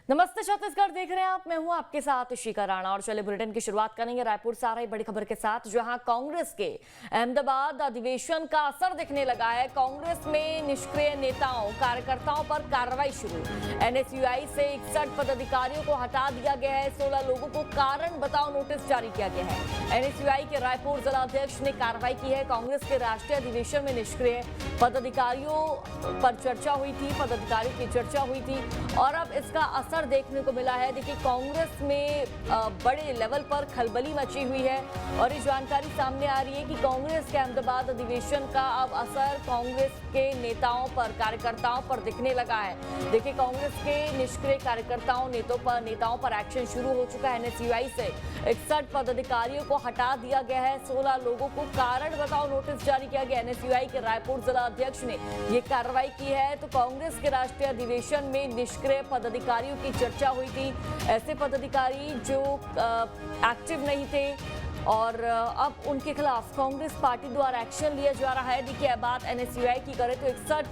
नमस्ते छत्तीसगढ़ देख रहे हैं आप। मैं हूं आपके साथ शिखा राणा और चले बुलेटिन की शुरुआत करेंगे रायपुर से आ रही बड़ी खबर के साथ, जहां कांग्रेस के अहमदाबाद अधिवेशन का असर दिखने लगा है। कांग्रेस में निष्क्रिय नेताओं कार्यकर्ताओं पर कार्रवाई शुरू। एनएसयूआई से 61 पदाधिकारियों को हटा दिया गया है। 16 लोगों को कारण बताओ नोटिस जारी किया गया है। एनएसयूआई के रायपुर जिला अध्यक्ष ने कार्रवाई की है। कांग्रेस के राष्ट्रीय अधिवेशन में निष्क्रिय पदाधिकारियों पर चर्चा हुई थी, पदाधिकारियों की चर्चा हुई थी और अब इसका असर देखने को मिला है। देखिए, कांग्रेस में बड़े लेवल पर खलबली मची हुई है और ये जानकारी सामने आ रही है कि कांग्रेस के अहमदाबाद अधिवेशन का अब असर कांग्रेस के नेताओं पर, कार्यकर्ताओं पर दिखने लगा है। देखिए, कांग्रेस के निष्क्रिय कार्यकर्ताओं नेताओं पर एक्शन शुरू हो चुका है। एनएसयूआई से 61 पदाधिकारियों को हटा दिया गया है। 16 लोगों को कारण बताओ नोटिस जारी किया गया। एनएसयूआई के रायपुर जिला अध्यक्ष ने ये कार्रवाई की है। तो कांग्रेस के राष्ट्रीय अधिवेशन में निष्क्रिय पदाधिकारियों की चर्चा हुई थी। ऐसे पदाधिकारी जो एक्टिव नहीं थे और अब उनके खिलाफ कांग्रेस पार्टी द्वारा एक्शन लिया जा रहा है। देखिए, बात एनएसयूआई की करें तो 61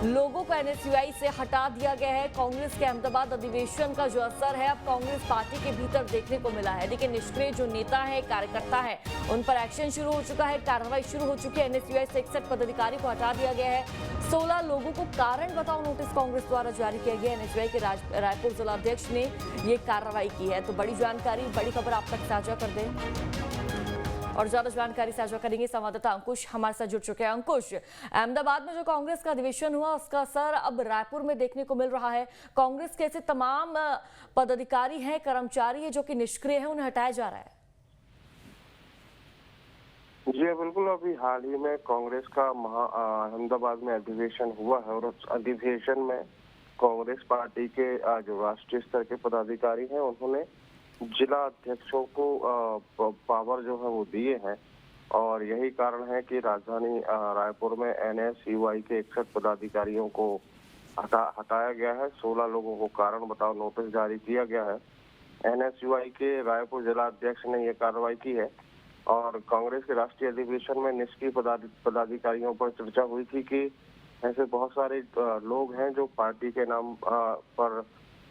लोगों को एनएसयूआई से हटा दिया गया है। कांग्रेस के अहमदाबाद अधिवेशन का जो असर है अब कांग्रेस पार्टी के भीतर देखने को मिला है। देखिए, निष्क्रिय जो नेता है, कार्यकर्ता है, उन पर एक्शन शुरू हो चुका है, कार्रवाई शुरू हो चुकी है। एनएसयूआई से 61 पदाधिकारी को हटा दिया गया है। 16 लोगों को कारण बताओ नोटिस कांग्रेस द्वारा जारी किया गया। एनएसयूआई के रायपुर जिला अध्यक्ष ने ये कार्रवाई की है। तो बड़ी जानकारी, बड़ी खबर आप तक साझा कर दें और ज्यादा जानकारी साझा करेंगे संवाददाता अंकुश हमारे साथ जुड़ चुके हैं। अंकुश, अहमदाबाद में जो कांग्रेस का अधिवेशन हुआ उसका असर अब रायपुर में देखने को मिल रहा है। कांग्रेस के ऐसे तमाम पदाधिकारी हैं, कर्मचारी हैं जो कि निष्क्रिय हैं, उन्हें हटाया जा रहा है। जी बिल्कुल, अभी हाल ही में कांग्रेस का अहमदाबाद में अधिवेशन हुआ है और उस अधिवेशन में कांग्रेस पार्टी के जो राष्ट्रीय स्तर के पदाधिकारी हैं उन्होंने जिला अध्यक्षों को पावर जो है वो दिए हैं और यही कारण है कि राजधानी रायपुर में एनएसयूआई के 61 पदाधिकारियों को हटाया गया है। 16 लोगों को कारण बताओ नोटिस जारी किया गया है। एनएसयूआई के रायपुर जिला अध्यक्ष ने यह कार्रवाई की है और कांग्रेस के राष्ट्रीय अधिवेशन में निष्क्रिय पदाधिकारियों पर चर्चा हुई थी कि ऐसे बहुत सारे लोग हैं जो पार्टी के नाम पर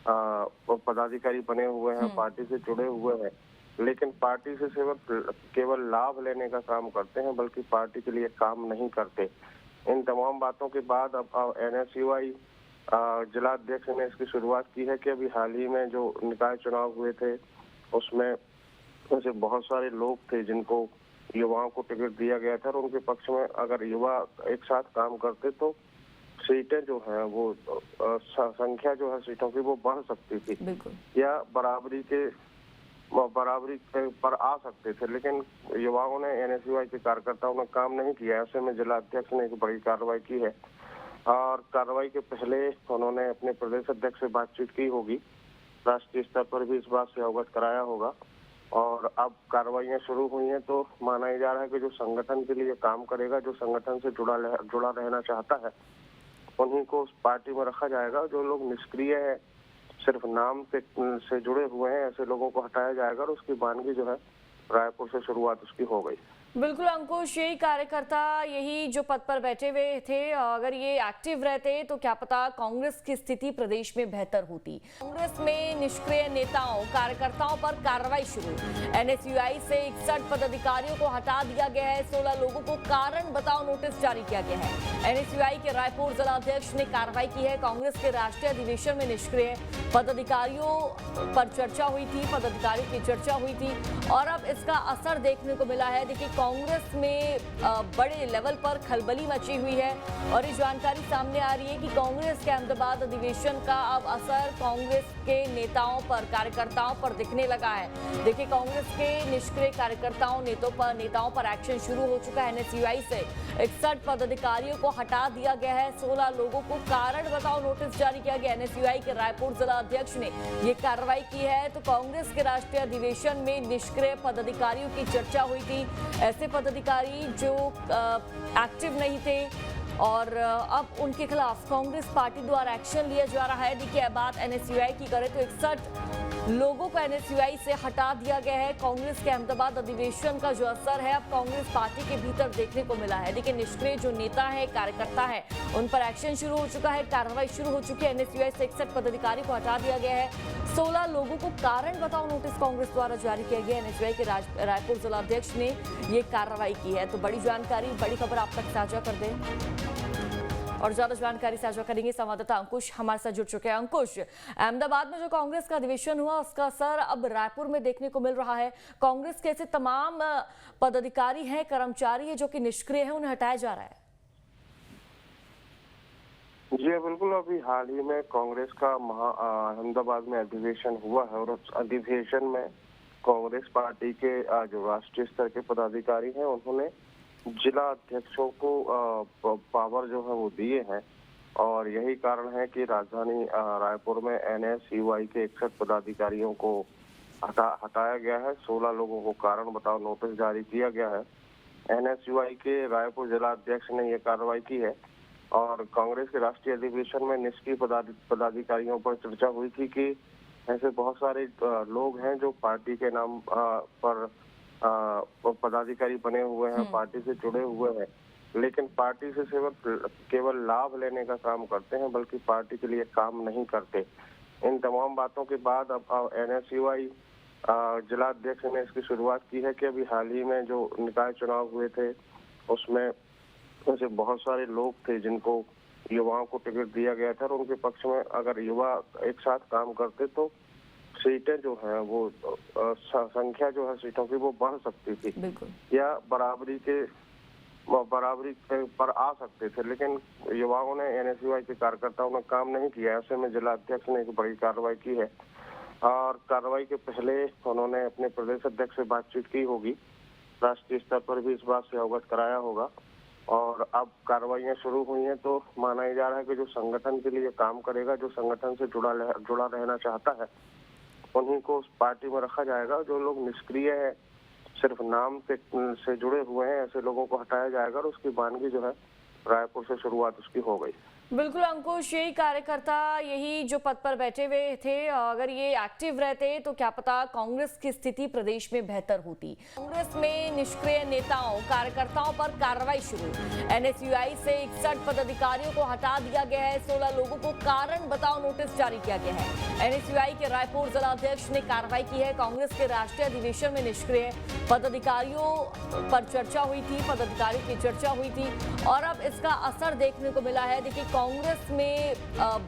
पदाधिकारी बने हुए हैं, पार्टी से जुड़े हुए हैं, लेकिन पार्टी से केवल लाभ लेने का काम करते हैं, बल्कि पार्टी के लिए काम नहीं करते। इन तमाम बातों के बाद अब एनएसयूआई जिला अध्यक्ष ने इसकी शुरुआत की है कि अभी हाल ही में जो निकाय चुनाव हुए थे उसमें ऐसे बहुत सारे लोग थे जिनको युवाओं को टिकट दिया गया था और उनके पक्ष में अगर युवा एक साथ काम करते तो सीटें जो है वो संख्या जो है सीटों की वो बढ़ सकती थी या बराबरी पर आ सकते थे, लेकिन युवाओं ने, एनएसयूआई के कार्यकर्ताओं ने काम नहीं किया। ऐसे में जिला अध्यक्ष ने एक बड़ी कार्रवाई की है और कार्रवाई के पहले उन्होंने अपने प्रदेश अध्यक्ष से बातचीत की होगी, राष्ट्रीय स्तर पर भी इस बात से अवगत कराया होगा और अब कार्रवाइयां शुरू हुई हैं। तो माना ही जा रहा है कि जो संगठन के लिए काम करेगा, जो संगठन से जुड़ा रहना चाहता है, उन्हीं को उस पार्टी में रखा जाएगा। जो लोग निष्क्रिय है, सिर्फ नाम से जुड़े हुए हैं, ऐसे लोगों को हटाया जाएगा और उसकी बानगी जो है रायपुर से शुरुआत उसकी हो गई। बिल्कुल अंकुश, यही कार्यकर्ता, यही जो पद पर बैठे हुए थे, अगर ये एक्टिव रहते तो क्या पता कांग्रेस की स्थिति प्रदेश में बेहतर होती। कांग्रेस में निष्क्रिय नेताओं कार्यकर्ताओं पर कार्रवाई शुरू। एनएसयूआई से 61 पदाधिकारियों को हटा दिया गया है। 16 लोगों को कारण बताओ नोटिस जारी किया गया है। एनएसयूआई के रायपुर जिला अध्यक्ष ने कार्रवाई की है। कांग्रेस के राष्ट्रीय अधिवेशन में निष्क्रिय पदाधिकारियों पर चर्चा हुई थी, पदाधिकारियों की चर्चा हुई थी और अब इसका असर देखने को मिला है। देखिए, कांग्रेस में बड़े लेवल पर खलबली मची हुई है और ये जानकारी सामने आ रही है कि कांग्रेस के अहमदाबाद अधिवेशन का अब असर कांग्रेस के नेताओं पर, कार्यकर्ताओं पर दिखने लगा है। देखिए, कांग्रेस के निष्क्रिय कार्यकर्ताओं नेताओं पर एक्शन शुरू हो चुका है। एनएसयूआई से 61 पदाधिकारियों को हटा दिया गया है। 16 लोगों को कारण बताओ नोटिस जारी किया गया। एनएसयूआई के रायपुर जिला अध्यक्ष ने ये कार्रवाई की है। तो कांग्रेस के राष्ट्रीय अधिवेशन में निष्क्रिय पदाधिकारियों की चर्चा हुई थी। ऐसे पदाधिकारी जो एक्टिव नहीं थे और अब उनके खिलाफ कांग्रेस पार्टी द्वारा एक्शन लिया जा रहा है। देखिए, बात एनएसयूआई की करें तो 61 लोगों को एनएसयूआई से हटा दिया गया है। कांग्रेस के अहमदाबाद अधिवेशन का जो असर है अब कांग्रेस पार्टी के भीतर देखने को मिला है। देखिए, निष्क्रिय जो नेता है, कार्यकर्ता है, उन पर एक्शन शुरू हो चुका है, कार्रवाई शुरू हो चुकी है। एनएसयूआई से 61 पदाधिकारी को हटा दिया गया है। 16 लोगों को कारण बताओ नोटिस कांग्रेस द्वारा जारी किया गया। एनएसयूआई के रायपुर जिला अध्यक्ष ने ये कार्रवाई की है। तो बड़ी जानकारी, बड़ी खबर आप तक साझा कर दें और ज्यादा जानकारी साझा करेंगे संवाददाता अंकुश हमारे साथ जुड़ चुके हैं। अंकुश, अहमदाबाद में जो कांग्रेस का अधिवेशन हुआ उसका असर अब रायपुर में देखने को मिल रहा है। कांग्रेस के ऐसे तमाम पदाधिकारी हैं, कर्मचारी हैं जो कि निष्क्रिय हैं, उन्हें हटाया जा रहा है। जी बिल्कुल, अभी हाल ही में कांग्रेस का अहमदाबाद में अधिवेशन हुआ है और उस अधिवेशन में कांग्रेस पार्टी के जो राष्ट्रीय स्तर के पदाधिकारी हैं उन्होंने जिला अध्यक्षों को पावर जो है वो दिए हैं और यही कारण है कि राजधानी रायपुर में एनएसयूआई के 61 पदाधिकारियों को हटाया गया है। 16 लोगों को कारण बताओ नोटिस जारी किया गया है। एनएसयूआई के रायपुर जिला अध्यक्ष ने यह कार्रवाई की है और कांग्रेस के राष्ट्रीय अधिवेशन में निष्क्रिय पदाधिकारियों पर चर्चा हुई थी कि ऐसे बहुत सारे लोग हैं जो पार्टी के नाम पर पदाधिकारी बने हुए हैं, पार्टी से जुड़े हुए हैं, लेकिन पार्टी से केवल लाभ लेने का काम करते हैं, बल्कि पार्टी के लिए काम नहीं करते। इन तमाम बातों के बाद अब एनएसयूआई जिला अध्यक्ष ने इसकी शुरुआत की है कि अभी हाल ही में जो निकाय चुनाव हुए थे उसमें ऐसे बहुत सारे लोग थे जिनको युवाओं को टिकट दिया गया था और उनके पक्ष में अगर युवा एक साथ काम करते तो सीटें जो है वो संख्या जो है सीटों की वो बढ़ सकती थी या बराबरी पर आ सकते थे, लेकिन युवाओं ने एनएसयूआई के कार्यकर्ताओं ने काम नहीं किया। ऐसे में जिला अध्यक्ष ने एक बड़ी कार्रवाई की है और कार्रवाई के पहले उन्होंने अपने प्रदेश अध्यक्ष से बातचीत की होगी, राष्ट्रीय स्तर पर भी इस बात से अवगत कराया होगा और अब कार्रवाइयां शुरू हुई हैं तो माना जा रहा है कि जो संगठन के लिए काम करेगा, जो संगठन से जुड़ा रहना चाहता है, उन्हीं को उस पार्टी में रखा जाएगा। जो लोग निष्क्रिय है, सिर्फ नाम से जुड़े हुए हैं, ऐसे लोगों को हटाया जाएगा और उसकी वानगी जो है रायपुर से शुरुआत उसकी हो गई। बिल्कुल अंकुश, यही कार्यकर्ता यही जो पद पर बैठे हुए थे, अगर ये एक्टिव रहते तो क्या पता कांग्रेस की स्थिति प्रदेश में बेहतर होती। कांग्रेस में निष्क्रिय नेताओं, कार्यकर्ताओं पर कार्रवाई शुरू। एनएसयूआई से 61 पदाधिकारियों को हटा दिया गया है। 16 लोगों को कारण बताओ नोटिस जारी किया गया है। एनएसयूआई के रायपुर जिला अध्यक्ष ने कार्रवाई की है। कांग्रेस के राष्ट्रीय अधिवेशन में निष्क्रिय पदाधिकारियों पर चर्चा हुई थी, पदाधिकारियों की चर्चा हुई थी और अब इसका असर देखने को मिला है। देखिए, कांग्रेस में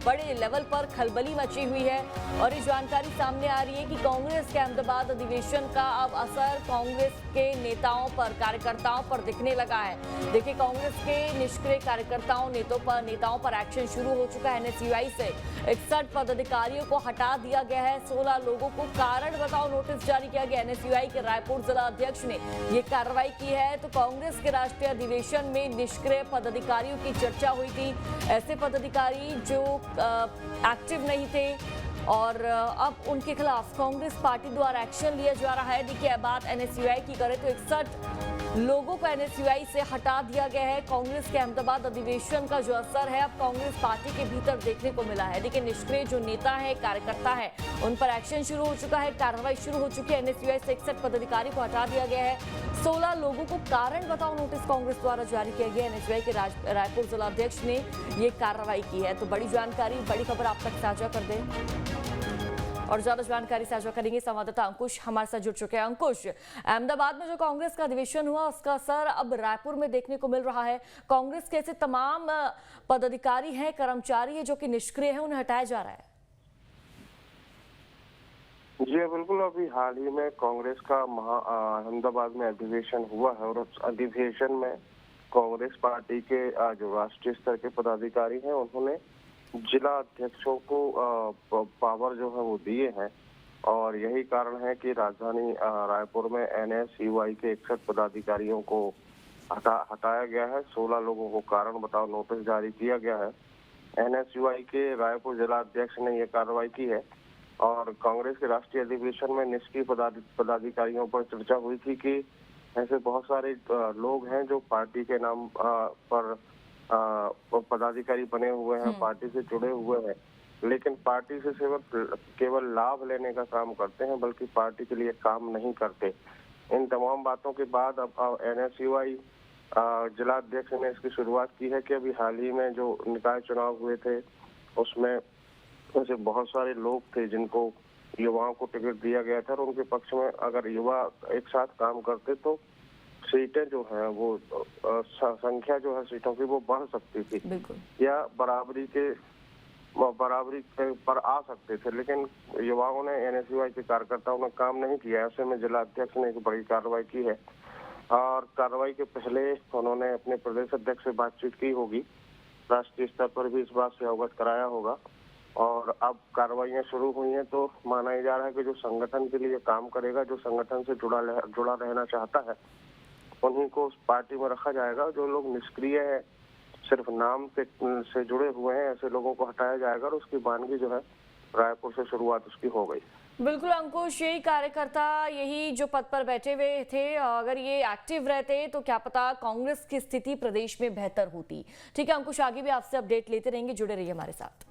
बड़े लेवल पर खलबली मची हुई है और ये जानकारी सामने आ रही है कि कांग्रेस के अहमदाबाद अधिवेशन का अब असर कांग्रेस के नेताओं पर, कार्यकर्ताओं पर दिखने लगा है। देखिए, कांग्रेस के निष्क्रिय कार्यकर्ताओं, नेताओं पर एक्शन शुरू हो चुका है। एनएसयूआई से 61 पदाधिकारियों को हटा दिया गया है। 16 लोगों को कारण बताओ नोटिस जारी किया गया। एनएसयूआई के रायपुर जिला अध्यक्ष ने ये कार्रवाई की है। तो कांग्रेस के राष्ट्रीय अधिवेशन में निष्क्रिय पदाधिकारियों की चर्चा हुई थी। ऐसे पदाधिकारी जो एक्टिव नहीं थे और अब उनके खिलाफ कांग्रेस पार्टी द्वारा एक्शन लिया जा रहा है। देखिए, बात एनएसयूआई की करें तो 61 लोगों को एनएसयूआई से हटा दिया गया है। कांग्रेस के अहमदाबाद अधिवेशन का जो असर है अब कांग्रेस पार्टी के भीतर देखने को मिला है। देखिए, निष्क्रिय जो नेता है, कार्यकर्ता है, उन पर एक्शन शुरू हो चुका है, कार्रवाई शुरू हो चुकी है। एनएसयूआई से 61 पदाधिकारी को हटा दिया गया है। 16 लोगों को कारण बताओ नोटिस कांग्रेस द्वारा जारी किया गया। एनएसयूआई के रायपुर जिला अध्यक्ष ने ये कार्रवाई की है। तो बड़ी जानकारी, बड़ी खबर आप तक साझा कर दें और ज्यादा जानकारी साझा करेंगे संवाददाता अंकुश हमारे साथ जुड़ चुके हैं। अंकुश, अहमदाबाद में जो कांग्रेस का अधिवेशन हुआ उसका असर अब रायपुर में देखने को मिल रहा है। कांग्रेस के ऐसे तमाम पदाधिकारी हैं, कर्मचारी हैं जो कि निष्क्रिय हैं, उन्हें हटाया जा रहा है। जी बिल्कुल, अभी हाल ही में कांग्रेस का अहमदाबाद में अधिवेशन हुआ है और उस अधिवेशन में कांग्रेस पार्टी के जो राष्ट्रीय स्तर के पदाधिकारी हैं उन्होंने जिला अध्यक्षों को पावर जो है वो दिए हैं और यही कारण है कि राजधानी रायपुर में एनएसयूआई के 61 पदाधिकारियों को हटाया गया है। 16 लोगों को कारण बताओ नोटिस जारी किया गया है। एनएसयूआई के रायपुर जिला अध्यक्ष ने यह कार्रवाई की है और कांग्रेस के राष्ट्रीय अधिवेशन में निष्क्रिय पदाधिकारियों पर चर्चा हुई थी कि ऐसे बहुत सारे लोग हैं जो पार्टी के नाम पर पदाधिकारी बने हुए हैं, पार्टी से जुड़े हुए हैं, लेकिन पार्टी से केवल लाभ लेने का काम करते हैं, बल्कि पार्टी के लिए काम नहीं करते। इन तमाम बातों के बाद अब NSUI जिला अध्यक्ष ने इसकी शुरुआत की है कि अभी हाल ही में जो निकाय चुनाव हुए थे उसमें ऐसे बहुत सारे लोग थे जिनको युवाओं को टिकट दिया गया था, और उनके पक्ष में अगर युवा एक साथ काम करते तो सीटें जो है वो संख्या जो है सीटों की वो बढ़ सकती थी या बराबरी पर आ सकते थे, लेकिन युवाओं ने NSUI के कार्यकर्ताओं ने काम नहीं किया। ऐसे में जिला अध्यक्ष ने एक बड़ी कार्रवाई की है, और कार्रवाई के पहले उन्होंने अपने प्रदेश अध्यक्ष से बातचीत की होगी, राष्ट्रीय स्तर पर भी इस बात से अवगत कराया होगा, और अब कार्रवाइयां शुरू हुई हैं। तो माना ही जा रहा है कि जो संगठन के लिए काम करेगा, जो संगठन से जुड़ा रहना चाहता है, उन्हीं को उस पार्टी में रखा जाएगा। जो लोग निष्क्रिय है, सिर्फ नाम से जुड़े हुए हैं, ऐसे लोगों को हटाया जाएगा, और उसकी बानगी जो है रायपुर से शुरुआत उसकी हो गई। बिल्कुल अंकुश, यही कार्यकर्ता यही जो पद पर बैठे हुए थे, अगर ये एक्टिव रहते तो क्या पता कांग्रेस की स्थिति प्रदेश में बेहतर होती। ठीक है अंकुश, आगे भी आपसे अपडेट लेते रहेंगे, जुड़े रहिए हमारे साथ।